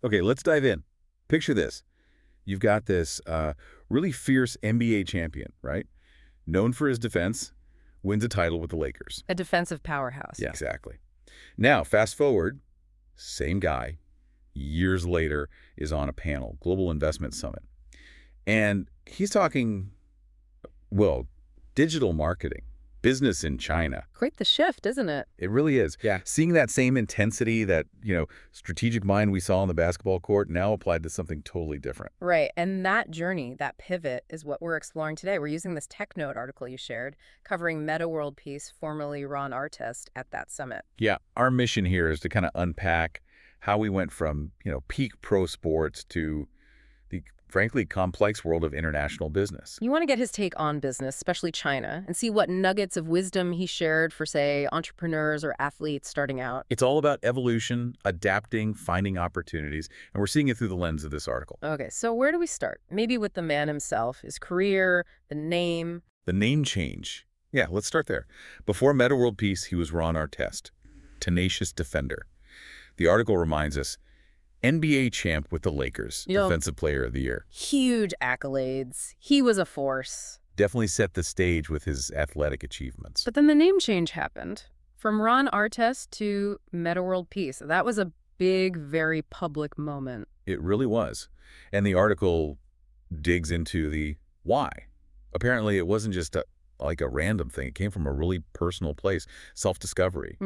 Okay, let's dive in. Picture this. You've got this really fierce NBA champion, right? Known for his defense, wins a title with the Lakers. A defensive powerhouse. Yeah, exactly. Now, fast forward, same guy, years later, is on a panel, Global Investment Summit. And he's talking, well, digital marketing, business in China. Quite the shift, isn't it? It really is. Yeah. Seeing that same intensity, that, strategic mind we saw on the basketball court now applied to something totally different. Right. And that journey, that pivot, is what we're exploring today. We're using this TechNote article you shared, covering Metta World Peace, formerly run Artest, at that summit. Yeah, our mission here is to kind of unpack how we went from, peak pro sports to the, frankly, complex world of international business. You want to get his take on business, especially China, and see what nuggets of wisdom he shared for, say, entrepreneurs or athletes starting out. It's all about evolution, adapting, finding opportunities, and we're seeing it through the lens of this article. Okay, so where do we start? Maybe with the man himself, his career, the name. The name change. Yeah, let's start there. Before Metta World Peace, he was Ron Artest, tenacious defender. The article reminds us, NBA champ with the Lakers, Defensive Player of the Year. Huge accolades. He was a force. Definitely set the stage with his athletic achievements. But then the name change happened. From Ron Artest to Metta World Peace. That was a big, very public moment. It really was. And the article digs into the why. Apparently, it wasn't just a random thing. It came from a really personal place, self-discovery.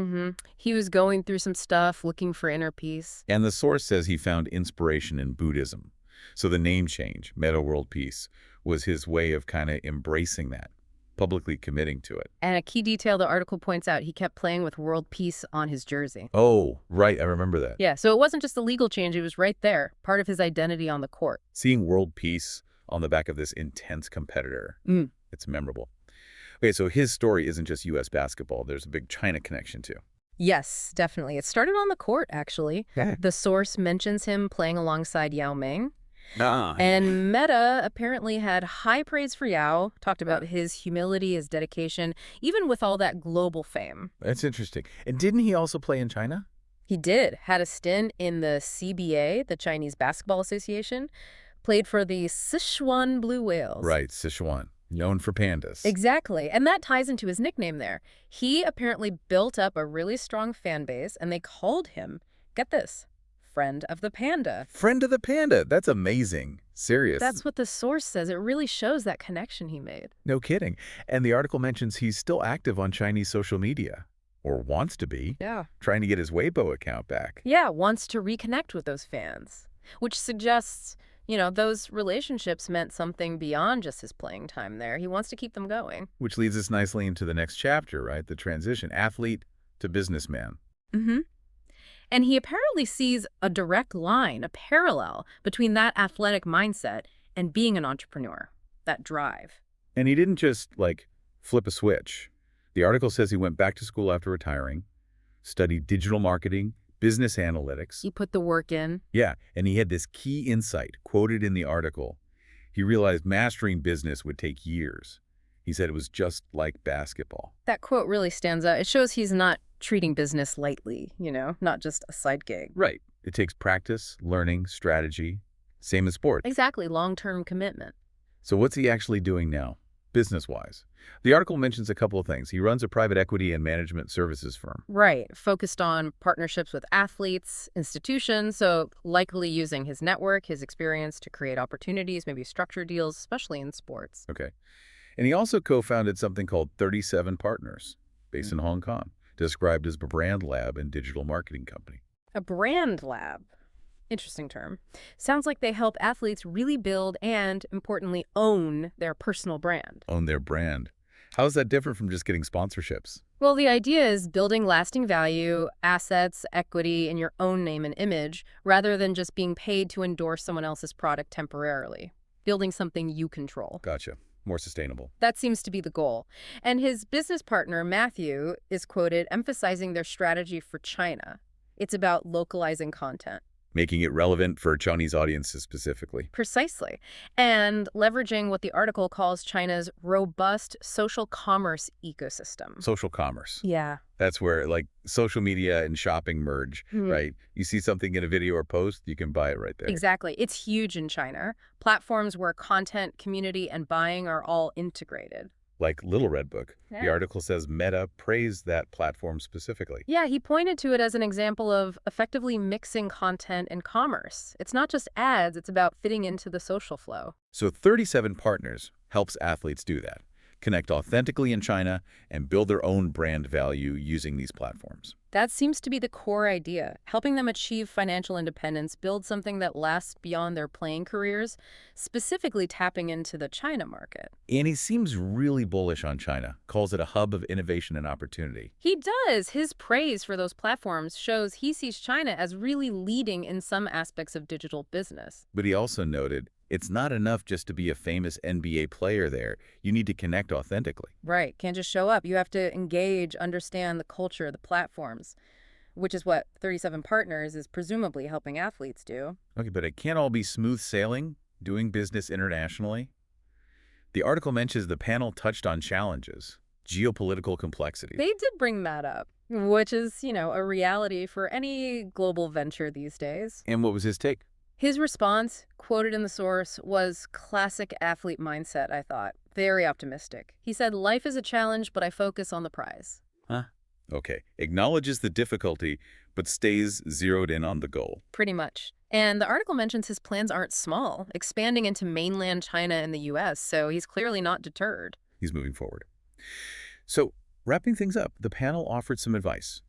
He was going through some stuff, looking for inner peace. And the source says he found inspiration in Buddhism. So the name change, Metta World Peace, was his way of kind of embracing that, publicly committing to it. And a key detail the article points out, he kept playing with world peace on his jersey. Oh, right. I remember that. Yeah, so it wasn't just a legal change. It was right there, part of his identity on the court. Seeing world peace on the back of this intense competitor, it's memorable. Okay, so his story isn't just U.S. basketball. There's a big China connection, too. Yes, definitely. It started on the court, actually. Yeah. The source mentions him playing alongside Yao Ming. Ah. And Metta apparently had high praise for Yao, talked about his humility, his dedication, even with all that global fame. That's interesting. And didn't he also play in China? He did. Had a stint in the CBA, the Chinese Basketball Association, played for the Sichuan Blue Whales. Right, Sichuan. Known for pandas. Exactly. And that ties into his nickname there. He apparently built up a really strong fan base, and they called him, get this, Friend of the Panda. Friend of the Panda. That's amazing. Serious. That's what the source says. It really shows that connection he made. No kidding. And the article mentions he's still active on Chinese social media. Or wants to be. Yeah. Trying to get his Weibo account back. Yeah, wants to reconnect with those fans, which suggests, those relationships meant something beyond just his playing time there. He wants to keep them going. Which leads us nicely into the next chapter, right? The transition, athlete to businessman. And he apparently sees a direct line, a parallel between that athletic mindset and being an entrepreneur, that drive. And he didn't just, flip a switch. The article says he went back to school after retiring, studied digital marketing, business analytics. He put the work in. Yeah, and he had this key insight quoted in the article. He realized mastering business would take years. He said it was just like basketball. That quote really stands out. It shows he's not treating business lightly, not just a side gig. Right. It takes practice, learning, strategy. Same as sports. Exactly. Long-term commitment. So what's he actually doing now, business-wise? The article mentions a couple of things. He runs a private equity and management services firm. Right. Focused on partnerships with athletes, institutions, so likely using his network, his experience to create opportunities, maybe structure deals, especially in sports. Okay. And he also co-founded something called 37 Partners, based in Hong Kong, described as a brand lab and digital marketing company. A brand lab. Interesting term. Sounds like they help athletes really build and, importantly, own their personal brand. Own their brand. How is that different from just getting sponsorships? Well, the idea is building lasting value, assets, equity in your own name and image, rather than just being paid to endorse someone else's product temporarily. Building something you control. Gotcha. More sustainable. That seems to be the goal. And his business partner, Matthew, is quoted emphasizing their strategy for China. It's about localizing content. making it relevant for Chinese audiences specifically. Precisely. And leveraging what the article calls China's robust social commerce ecosystem. Social commerce. Yeah. That's where, like, social media and shopping merge, right? You see something in a video or post, you can buy it right there. Exactly. It's huge in China. Platforms where content, community, and buying are all integrated. Like Little Red Book. Yeah. The article says Meta praised that platform specifically. Yeah, he pointed to it as an example of effectively mixing content and commerce. It's not just ads, it's about fitting into the social flow. So 37 Partners helps athletes do that, connect authentically in China, and build their own brand value using these platforms. That seems to be the core idea, helping them achieve financial independence, build something that lasts beyond their playing careers, specifically tapping into the China market. And he seems really bullish on China, calls it a hub of innovation and opportunity. He does. His praise for those platforms shows he sees China as really leading in some aspects of digital business. But he also noted, it's not enough just to be a famous NBA player there. You need to connect authentically. Right. Can't just show up. You have to engage, understand the culture, the platforms, which is what 37 Partners is presumably helping athletes do. Okay, but it can't all be smooth sailing, doing business internationally. The article mentions the panel touched on challenges, geopolitical complexity. They did bring that up, which is, a reality for any global venture these days. And what was his take? His response, quoted in the source, was classic athlete mindset, I thought. Very optimistic. He said, life is a challenge, but I focus on the prize. Huh? Okay. Acknowledges the difficulty, but stays zeroed in on the goal. Pretty much. And the article mentions his plans aren't small, expanding into mainland China and the U.S., so he's clearly not deterred. He's moving forward. So, wrapping things up, the panel offered some advice.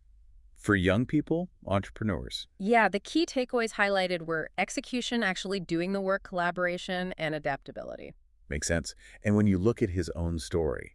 For young people, entrepreneurs. Yeah, the key takeaways highlighted were execution, actually doing the work, collaboration, and adaptability. Makes sense. And when you look at his own story,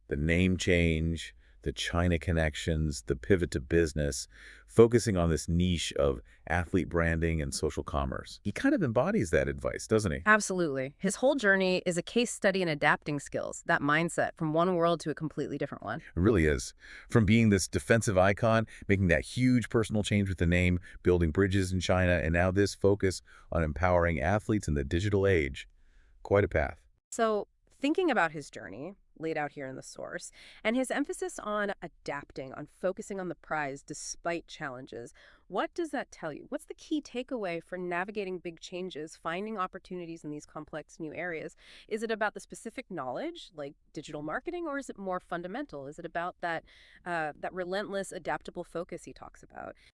the name change, the China connections, the pivot to business, focusing on this niche of athlete branding and social commerce, he kind of embodies that advice, doesn't he? Absolutely. His whole journey is a case study in adapting skills, that mindset from one world to a completely different one. It really is. From being this defensive icon, making that huge personal change with the name, building bridges in China, and now this focus on empowering athletes in the digital age. Quite a path. So, thinking about his journey, laid out here in the source, and his emphasis on adapting, on focusing on the prize despite challenges, what does that tell you? What's the key takeaway for navigating big changes, finding opportunities in these complex new areas? Is it about the specific knowledge, like digital marketing, or is it more fundamental? Is it about that relentless, adaptable focus he talks about?